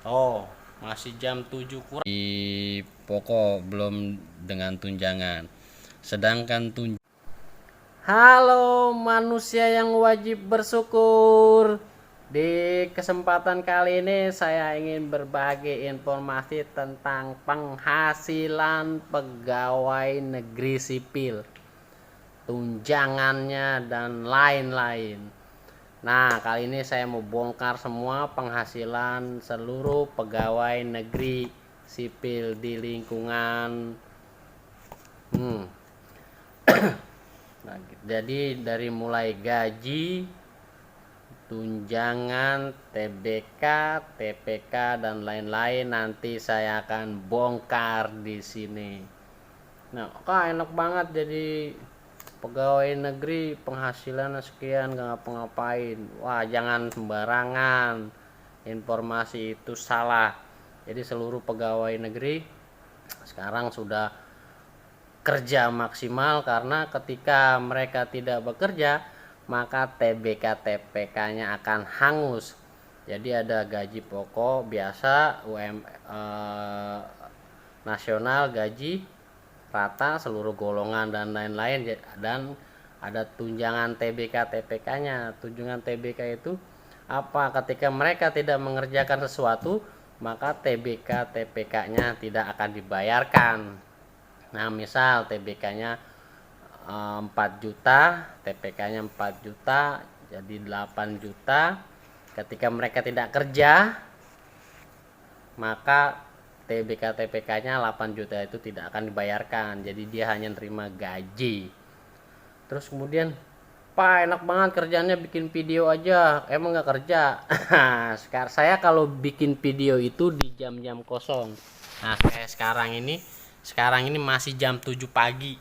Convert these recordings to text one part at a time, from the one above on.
Oh, masih jam 7 kurang. Di pokok belum dengan tunjangan. Sedangkan Halo manusia yang wajib bersyukur. Di kesempatan kali ini saya ingin berbagi informasi tentang penghasilan pegawai negeri sipil, tunjangannya dan lain-lain. Nah, kali ini saya mau bongkar semua penghasilan seluruh pegawai negeri sipil di lingkungan. Nah, jadi dari mulai gaji, tunjangan, TBK, TPK dan lain-lain nanti saya akan bongkar di sini. Nah, kok enak banget jadi pegawai negeri, penghasilan sekian gak ngapa-ngapain. Wah, jangan sembarangan, informasi itu salah. Jadi seluruh pegawai negeri sekarang sudah kerja maksimal, karena ketika mereka tidak bekerja maka TBK TPK-nya akan hangus. Jadi ada gaji pokok biasa, nasional, gaji rata seluruh golongan dan lain-lain, dan ada tunjangan TBK TPK-nya. Tunjangan TBK itu apa? Ketika mereka tidak mengerjakan sesuatu, maka TBK TPK-nya tidak akan dibayarkan. Nah, misal TBK-nya 4 juta, TPK-nya 4 juta, jadi 8 juta. Ketika mereka tidak kerja, maka TBK TPK-nya 8 juta itu tidak akan dibayarkan. Jadi dia hanya terima gaji. Terus kemudian, Pak, enak banget kerjanya bikin video aja, emang nggak kerja? Sekarang saya kalau bikin video itu di jam-jam kosong. Nah, kayak sekarang ini masih jam 7 pagi.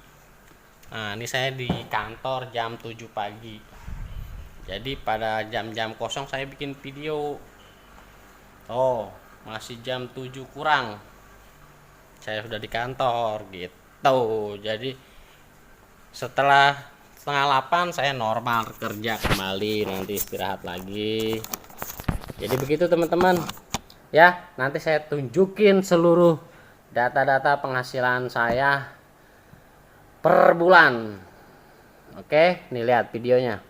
Nah, ini saya di kantor jam 7 pagi. Jadi pada jam-jam kosong saya bikin video. Oh, masih jam 7 kurang. Saya sudah di kantor gitu. Jadi setelah setengah 8 saya normal kerja kembali, nanti istirahat lagi. Jadi begitu teman-teman. Ya, nanti saya tunjukin seluruh data-data penghasilan saya per bulan. Oke, nih lihat videonya.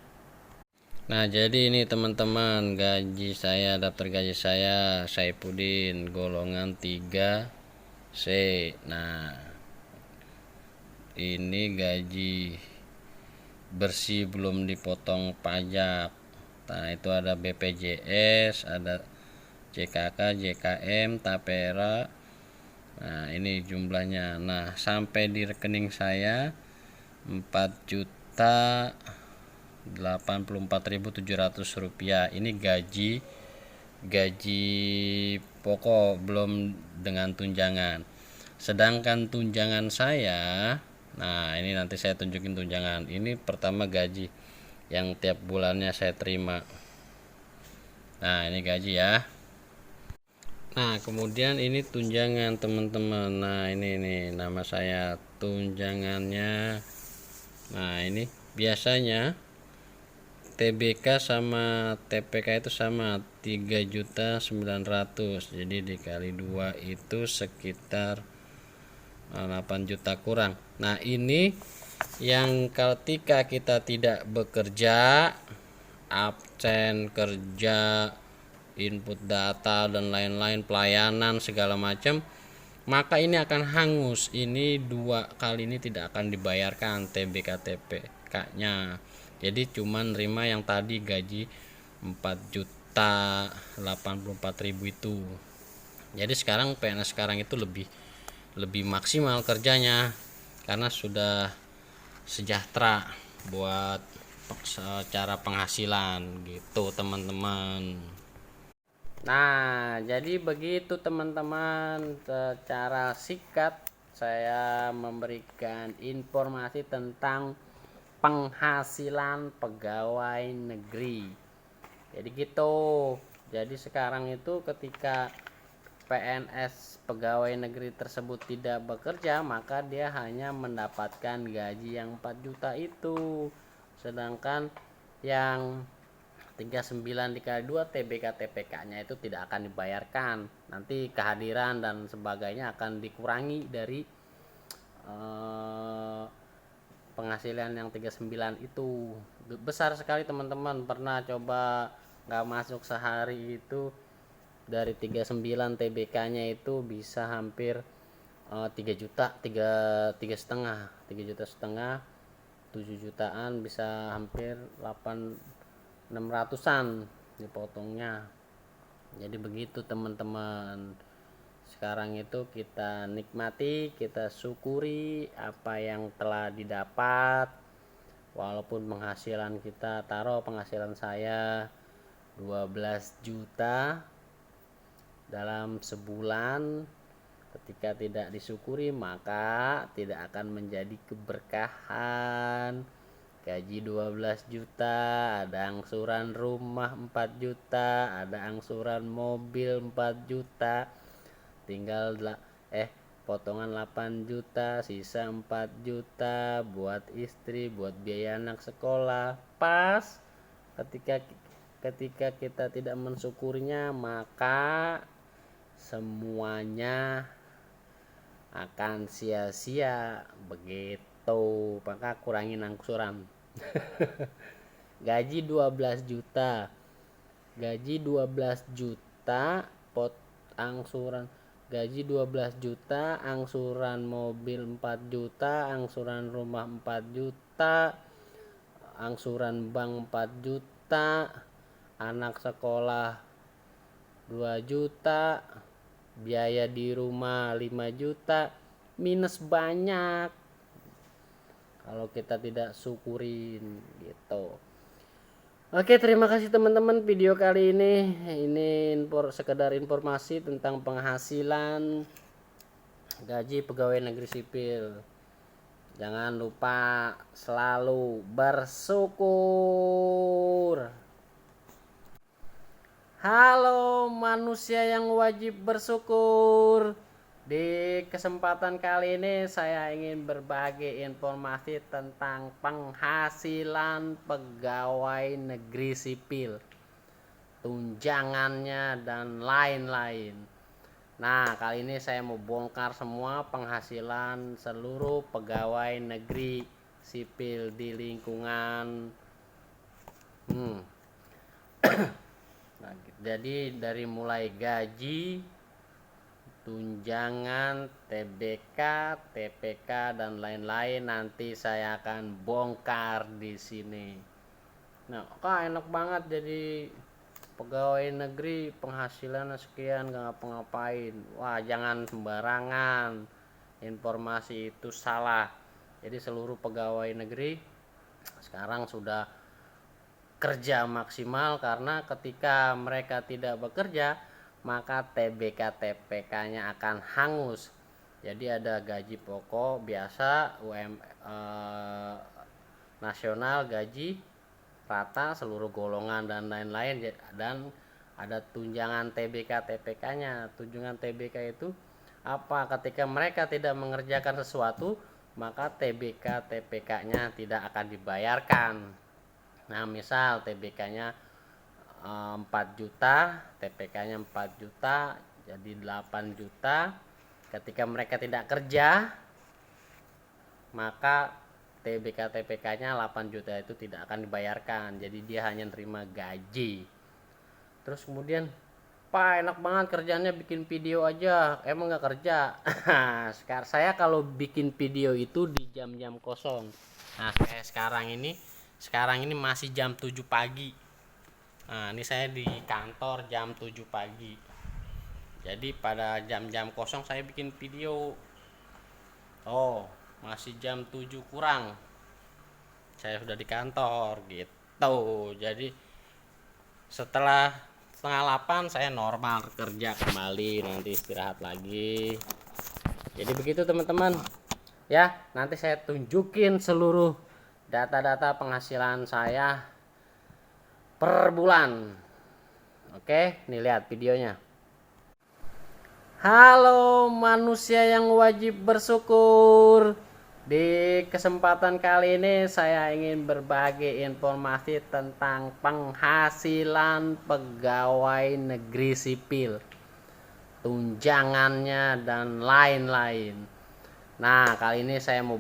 Nah, jadi ini teman-teman, gaji saya, daftar gaji saya Saipudin, golongan 3C. Nah, ini gaji bersih belum dipotong pajak. Nah, itu ada BPJS, ada JKK, JKM, Tapera. Nah, ini jumlahnya. Nah, sampai di rekening saya 4.084.700 rupiah. Ini gaji pokok belum dengan tunjangan. Sedangkan tunjangan saya, nah ini nanti saya tunjukin tunjangan. Ini pertama gaji yang tiap bulannya saya terima. Nah, ini gaji ya. Nah, kemudian ini tunjangan teman-teman. Nah, ini nih nama saya, tunjangannya. Nah, ini biasanya TBK sama TPK itu sama 3.900.000. Jadi dikali 2 itu sekitar 8 juta kurang. Nah, ini yang ketika kita tidak bekerja, absen kerja, input data dan lain-lain, pelayanan segala macam, maka ini akan hangus. Ini 2 kali ini tidak akan dibayarkan TBK TPK-nya. Jadi cuma nerima yang tadi gaji 4.084.000 itu. Jadi sekarang PNS sekarang itu lebih maksimal kerjanya, karena sudah sejahtera buat secara penghasilan gitu teman-teman. Nah, jadi begitu teman-teman, secara singkat saya memberikan informasi tentang penghasilan pegawai negeri. Jadi gitu. Jadi sekarang itu ketika PNS pegawai negeri tersebut tidak bekerja, maka dia hanya mendapatkan gaji yang 4 juta itu. Sedangkan yang 39 dikali 2 TBK TPK nya itu tidak akan dibayarkan. Nanti kehadiran dan sebagainya akan dikurangi dari penghasilan yang 39 itu. Besar sekali teman-teman. Pernah coba nggak masuk sehari itu, dari 39 TBK nya itu bisa hampir 3 juta, 3,5 juta, 7 jutaan, bisa hampir 600-an dipotongnya. Jadi begitu teman-teman. Sekarang itu kita nikmati, kita syukuri apa yang telah didapat. Walaupun penghasilan kita, taruh penghasilan saya 12 juta dalam sebulan, ketika tidak disyukuri maka tidak akan menjadi keberkahan. Gaji 12 juta, ada angsuran rumah 4 juta, ada angsuran mobil 4 juta, tinggal potongan 8 juta, sisa 4 juta buat istri, buat biaya anak sekolah. Pas ketika kita tidak mensyukurinya, maka semuanya akan sia-sia. Begitu, maka kurangin angsuran. Gaji 12 juta, angsuran gaji 12 juta, angsuran mobil 4 juta, angsuran rumah 4 juta, angsuran bank 4 juta, anak sekolah 2 juta, biaya di rumah 5 juta, minus banyak kalau kita tidak syukurin gitu. Oke, terima kasih teman-teman. Video kali ini sekedar informasi tentang penghasilan gaji pegawai negeri sipil. Jangan lupa selalu bersyukur. Halo manusia yang wajib bersyukur. Di kesempatan kali ini saya ingin berbagi informasi tentang penghasilan pegawai negeri sipil, tunjangannya dan lain-lain. Nah, kali ini saya mau bongkar semua penghasilan seluruh pegawai negeri sipil di lingkungan. Nah, jadi dari mulai gaji, tunjangan, TBK, TPK dan lain-lain nanti saya akan bongkar di sini. Nah, kok enak banget jadi pegawai negeri, penghasilannya sekian gak ngapa-ngapain. Wah, jangan sembarangan, informasi itu salah. Jadi seluruh pegawai negeri sekarang sudah kerja maksimal, karena ketika mereka tidak bekerja maka TBK TPK nya akan hangus. Jadi ada gaji pokok biasa, nasional, gaji rata seluruh golongan dan lain-lain, dan ada tunjangan TBK TPK nya. Tunjangan TBK itu apa? Ketika mereka tidak mengerjakan sesuatu, maka TBK TPK nya tidak akan dibayarkan. Nah, misal TBK nya 4 juta, TPK nya 4 juta, jadi 8 juta. Ketika mereka tidak kerja, maka TBK TPK nya 8 juta itu tidak akan dibayarkan. Jadi dia hanya terima gaji. Terus kemudian, Pak, enak banget kerjanya bikin video aja, emang gak kerja? Sekarang saya kalau bikin video itu di jam-jam kosong. Nah, kayak sekarang ini masih jam 7 pagi. Nah, ini saya di kantor jam 7 pagi. Jadi pada jam-jam kosong saya bikin video. Oh, masih jam 7 kurang, saya sudah di kantor gitu. Jadi setelah setengah 8 saya normal kerja kembali, nanti istirahat lagi. Jadi begitu teman-teman ya. Nanti saya tunjukin seluruh data-data penghasilan saya per bulan. Oke, nih lihat videonya. Halo manusia yang wajib bersyukur. Di kesempatan kali ini saya ingin berbagi informasi tentang penghasilan pegawai negeri sipil, tunjangannya dan lain-lain. Nah, kali ini saya mau